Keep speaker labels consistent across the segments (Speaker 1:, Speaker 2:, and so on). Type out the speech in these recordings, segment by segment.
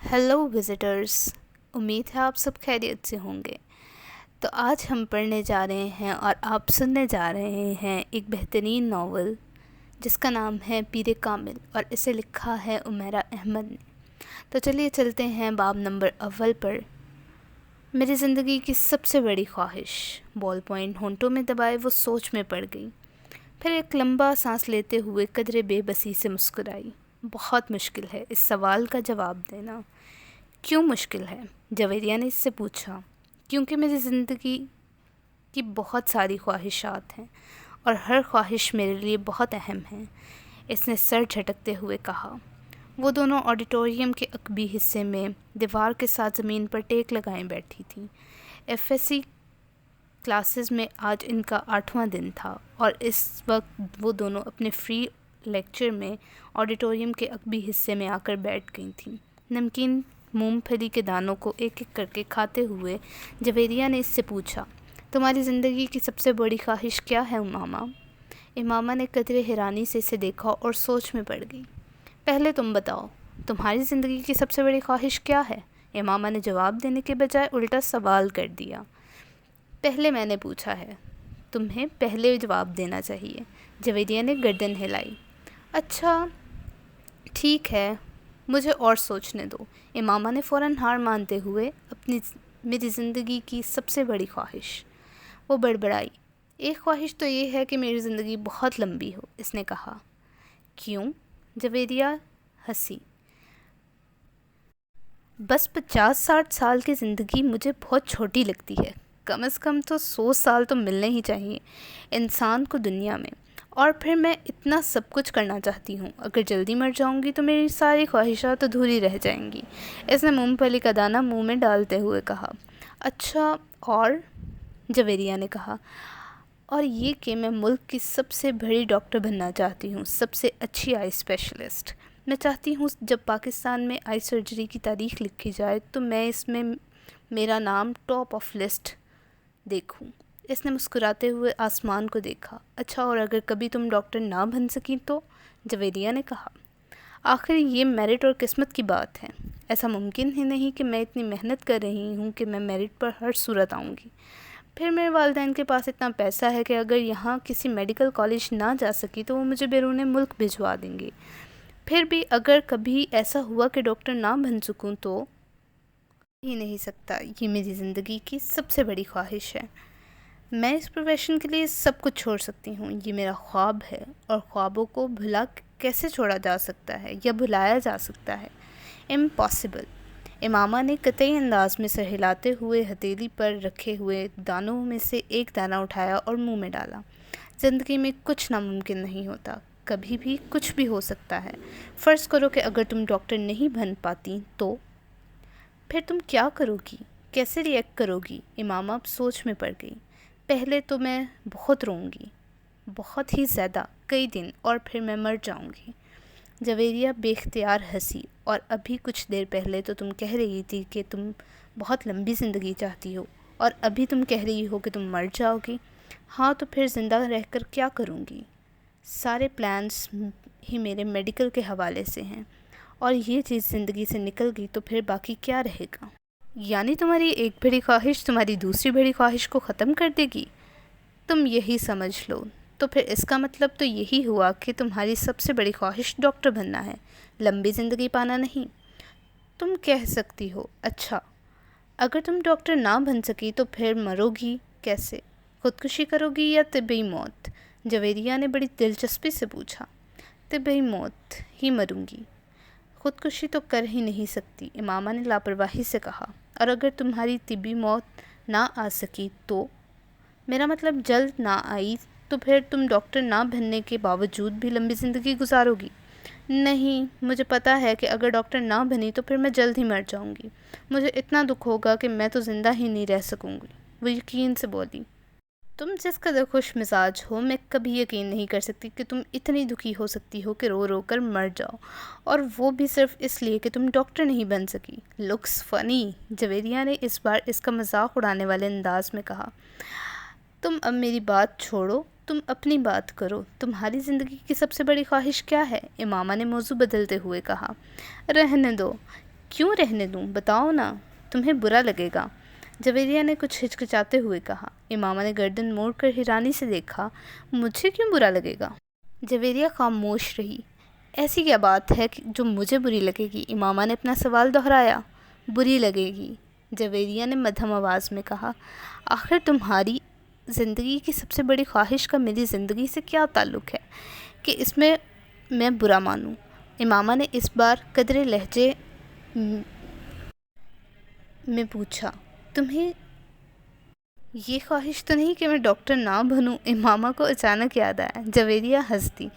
Speaker 1: Hello visitors. उम्मीद है आप सब खैरियत से होंगे। तो आज हम पढ़ने जा रहे हैं और आप सुनने जा रहे हैं एक बेहतरीन नावल जिसका नाम है पीर कामिल और इसे लिखा है उमैरा अहमद ने। तो चलिए चलते हैं बाब नंबर अव्वल पर। मेरी ज़िंदगी की सबसे बड़ी ख्वाहिश। बॉल पॉइंट होंठों में दबाए वो सोच में पड़ गई। फिर एक लंबा सांस लेते हुए कदरे बेबसी से मुस्कुराई। बहुत मुश्किल है इस सवाल का जवाब देना। क्यों मुश्किल है? जवेरिया ने इससे पूछा। क्योंकि मेरी ज़िंदगी की बहुत सारी ख्वाहिशात हैं और हर ख्वाहिश मेरे लिए बहुत अहम है, इसने सर झटकते हुए कहा। वो दोनों ऑडिटोरियम के अकबी हिस्से में दीवार के साथ ज़मीन पर टेक लगाए बैठी थीं। एफएससी क्लासेस में आज इनका 8वां दिन था और इस वक्त वो दोनों अपने फ्री लेक्चर में ऑडिटोरियम के अकबी हिस्से में आकर बैठ गई थीं। नमकीन मूंगफली के दानों को एक एक करके खाते हुए जवेरिया ने इससे पूछा, तुम्हारी ज़िंदगी की सबसे बड़ी ख्वाहिश क्या है उमामा? इमामा ने कतरे हैरानी से इसे देखा और सोच में पड़ गई। पहले तुम बताओ, तुम्हारी ज़िंदगी की सबसे बड़ी ख्वाहिश क्या है? इमामा ने जवाब देने के बजाय उल्टा सवाल कर दिया। पहले मैंने पूछा है, तुम्हें पहले जवाब देना चाहिए। जवेरिया ने गर्दन हिलाई। अच्छा ठीक है, मुझे और सोचने दो। इमामा ने फ़ौरन हार मानते हुए मेरी ज़िंदगी की सबसे बड़ी ख्वाहिश। वो बड़बड़ाई। एक ख्वाहिश तो ये है कि मेरी ज़िंदगी बहुत लंबी हो, इसने कहा। क्यों? जवेरिया हंसी। बस 50-60 साल की ज़िंदगी मुझे बहुत छोटी लगती है। कम से कम तो 100 साल तो मिलने ही चाहिए इंसान को दुनिया में। और फिर मैं इतना सब कुछ करना चाहती हूँ। अगर जल्दी मर जाऊँगी तो मेरी सारी ख्वाहिशात अधूरी रह जाएंगी, इसने मूंगफली का दाना मुंह में डालते हुए कहा। अच्छा और? जवेरिया ने कहा। और ये कि मैं मुल्क की सबसे बड़ी डॉक्टर बनना चाहती हूँ, सबसे अच्छी आई स्पेशलिस्ट। मैं चाहती हूँ जब पाकिस्तान में आई सर्जरी की तारीख़ लिखी जाए तो मैं इसमें मेरा नाम टॉप ऑफ लिस्ट देखूँ। इसने मुस्कुराते हुए आसमान को देखा। अच्छा और अगर कभी तुम डॉक्टर ना बन सकी तो? जवेरिया ने कहा। आखिर ये मेरिट और किस्मत की बात है। ऐसा मुमकिन ही नहीं कि मैं इतनी मेहनत कर रही हूँ कि मैं मेरिट पर हर सूरत आऊँगी। फिर मेरे वालिदैन के पास इतना पैसा है कि अगर यहाँ किसी मेडिकल कॉलेज ना जा सकी तो वो मुझे बैरून मुल्क भिजवा देंगे। फिर भी अगर कभी ऐसा हुआ कि डॉक्टर ना बन सकूँ तो? ही नहीं सकता। ये मेरी ज़िंदगी की सबसे बड़ी ख्वाहिश है। मैं इस प्रोफेशन के लिए सब कुछ छोड़ सकती हूँ। ये मेरा ख्वाब है और ख्वाबों को भुला कैसे छोड़ा जा सकता है या भुलाया जा सकता है? इम्पॉसिबल। इमामा ने कतई अंदाज में सर हिलाते हुए हथेली पर रखे हुए दानों में से एक दाना उठाया और मुंह में डाला। ज़िंदगी में कुछ नामुमकिन नहीं होता, कभी भी कुछ भी हो सकता है। फ़र्ज़ करो कि अगर तुम डॉक्टर नहीं बन पाती तो फिर तुम क्या करोगी, कैसे रिएक्ट करोगी? इमामा अब सोच में पड़ गई। पहले तो मैं बहुत रोऊंगी, बहुत ही ज़्यादा, कई दिन, और फिर मैं मर जाऊंगी। जवेरिया बेख्तियार हंसी। और अभी कुछ देर पहले तो तुम कह रही थी कि तुम बहुत लंबी ज़िंदगी चाहती हो और अभी तुम कह रही हो कि तुम मर जाओगी। हाँ तो फिर ज़िंदा रहकर क्या करूँगी? सारे प्लान्स ही मेरे मेडिकल के हवाले से हैं और ये चीज़ ज़िंदगी से निकल गई तो फिर बाकी क्या रहेगा? यानी तुम्हारी एक बड़ी ख्वाहिश तुम्हारी दूसरी बड़ी ख्वाहिश को ख़त्म कर देगी? तुम यही समझ लो। तो फिर इसका मतलब तो यही हुआ कि तुम्हारी सबसे बड़ी ख्वाहिश डॉक्टर बनना है, लंबी ज़िंदगी पाना नहीं। तुम कह सकती हो। अच्छा अगर तुम डॉक्टर ना बन सकी तो फिर मरोगी कैसे? ख़ुदकुशी करोगी या तिब्बी मौत? जवेरिया ने बड़ी दिलचस्पी से पूछा। तिब्बी मौत ही मरूंगी, ख़ुदकुशी तो कर ही नहीं सकती, इमामा ने लापरवाही से कहा। और अगर तुम्हारी तिब्बी मौत ना आ सकी तो? मेरा मतलब जल्द ना आई तो फिर तुम डॉक्टर ना बनने के बावजूद भी लंबी ज़िंदगी गुजारोगी? नहीं, मुझे पता है कि अगर डॉक्टर ना बनी तो फिर मैं जल्द ही मर जाऊंगी। मुझे इतना दुख होगा कि मैं तो ज़िंदा ही नहीं रह सकूंगी, वो यकीन से बोली। तुम जिस कदर खुश मिजाज हो, मैं कभी यकीन नहीं कर सकती कि तुम इतनी दुखी हो सकती हो कि रो रो कर मर जाओ, और वो भी सिर्फ इसलिए कि तुम डॉक्टर नहीं बन सकी। लुक्स फ़नी, जवेरिया ने इस बार इसका मजाक उड़ाने वाले अंदाज में कहा। तुम अब मेरी बात छोड़ो, तुम अपनी बात करो। तुम्हारी ज़िंदगी की सबसे बड़ी ख्वाहिश क्या है? इमामा ने मौजू बदलते हुए कहा। रहने दो, کیوں رہنے دوں، بتاؤ نا، تمہیں برا لگے گا، جویریہ نے کچھ ہچکچاتے ہوئے کہا۔ امامہ نے گردن موڑ کر حیرانی سے دیکھا۔ مجھے کیوں برا لگے گا؟ جویریہ خاموش رہی۔ ایسی کیا بات ہے جو مجھے بری لگے گی؟ امامہ نے اپنا سوال دہرایا۔ بری لگے گی، جویریہ نے مدھم آواز میں کہا۔ آخر تمہاری زندگی کی سب سے بڑی خواہش کا میری زندگی سے کیا تعلق ہے کہ اس میں برا مانوں؟ امامہ نے اس بار قدرے لہجے میں پوچھا۔ تمہیں یہ خواہش تو نہیں کہ میں ڈاکٹر نہ بنوں؟ امامہ کو اچانک یاد آیا۔ جویریہ ہنس دی۔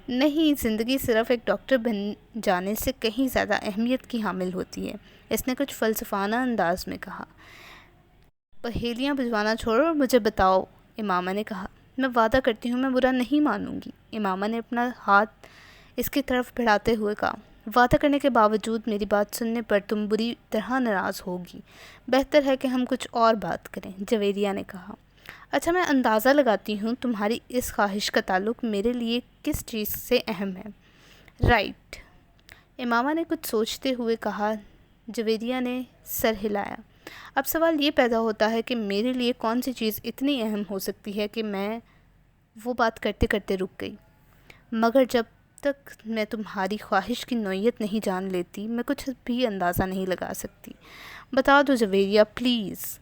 Speaker 1: نہیں، زندگی صرف ایک ڈاکٹر بن جانے سے کہیں زیادہ اہمیت کی حامل ہوتی ہے، اس نے کچھ فلسفانہ انداز میں کہا۔ پہیلیاں بجھوانا چھوڑو اور مجھے بتاؤ، امامہ نے کہا۔ میں وعدہ کرتی ہوں میں برا نہیں مانوں گی، امامہ نے اپنا ہاتھ اس کی طرف بڑھاتے ہوئے کہا۔ وعدہ کرنے کے باوجود میری بات سننے پر تم بری طرح ناراض ہوگی، بہتر ہے کہ ہم کچھ اور بات کریں، جویریہ نے کہا۔ اچھا، میں اندازہ لگاتی ہوں تمہاری اس خواہش کا تعلق میرے لیے کس چیز سے اہم ہے۔ رائٹ، امامہ نے کچھ سوچتے ہوئے کہا۔ جویریہ نے سر ہلایا۔ اب سوال یہ پیدا ہوتا ہے کہ میرے لیے کون سی چیز اتنی اہم ہو سکتی ہے کہ میں وہ بات کرتے کرتے رک گئی۔ مگر جب تک میں تمہاری خواہش کی نوعیت نہیں جان لیتی میں کچھ بھی اندازہ نہیں لگا سکتی۔ بتا دو جویریہ پلیز۔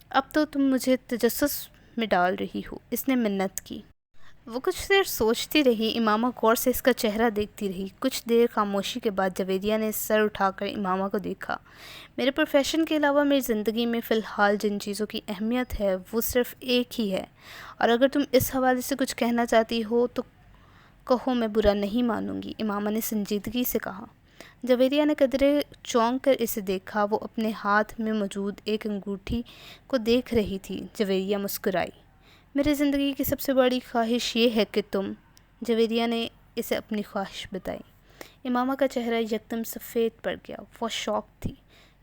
Speaker 1: اب تو تم مجھے تجسس میں ڈال رہی ہو، اس نے منت کی۔ وہ کچھ دیر سوچتی رہی۔ امامہ غور سے اس کا چہرہ دیکھتی رہی۔ کچھ دیر خاموشی کے بعد جویریہ نے سر اٹھا کر امامہ کو دیکھا۔ میرے پروفیشن کے علاوہ میری زندگی میں فی الحال جن چیزوں کی اہمیت ہے وہ صرف ایک ہی ہے، اور اگر تم اس حوالے سے کچھ کہنا چاہتی ہو تو کہو، میں برا نہیں مانوں گی، امامہ نے سنجیدگی سے کہا۔ جویریہ نے قدرے چونک کر اسے دیکھا۔ وہ اپنے ہاتھ میں موجود ایک انگوٹھی کو دیکھ رہی تھی۔ جویریہ مسکرائی۔ میری زندگی کی سب سے بڑی خواہش یہ ہے کہ تم، جویریہ نے اسے اپنی خواہش بتائی۔ امامہ کا چہرہ یکدم سفید پڑ گیا۔ وہ شوق تھی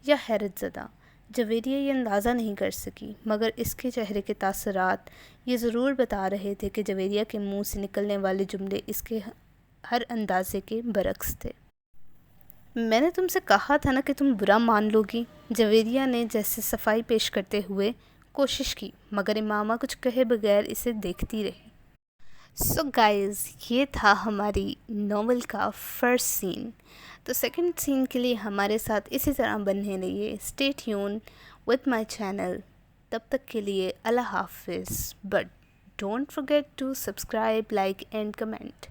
Speaker 1: یا حیرت زدہ، جویریہ یہ اندازہ نہیں کر سکی، مگر اس کے چہرے کے تاثرات یہ ضرور بتا رہے تھے کہ جویریہ کے منہ سے نکلنے والے جملے اس کے ہر اندازے کے برعکس تھے۔ میں نے تم سے کہا تھا نا کہ تم برا مان لو گی، جویریہ نے جیسے صفائی پیش کرتے ہوئے کوشش کی، مگر امامہ کچھ کہے بغیر اسے دیکھتی رہی۔ سو گائز، یہ تھا ہماری ناول کا فرسٹ سین۔ تو سیکنڈ سین کے لیے ہمارے ساتھ اسی طرح بنے رہیے۔ Stay tune with my channel. تب تک کے لیے اللہ حافظ، but don't forget to subscribe, like and comment.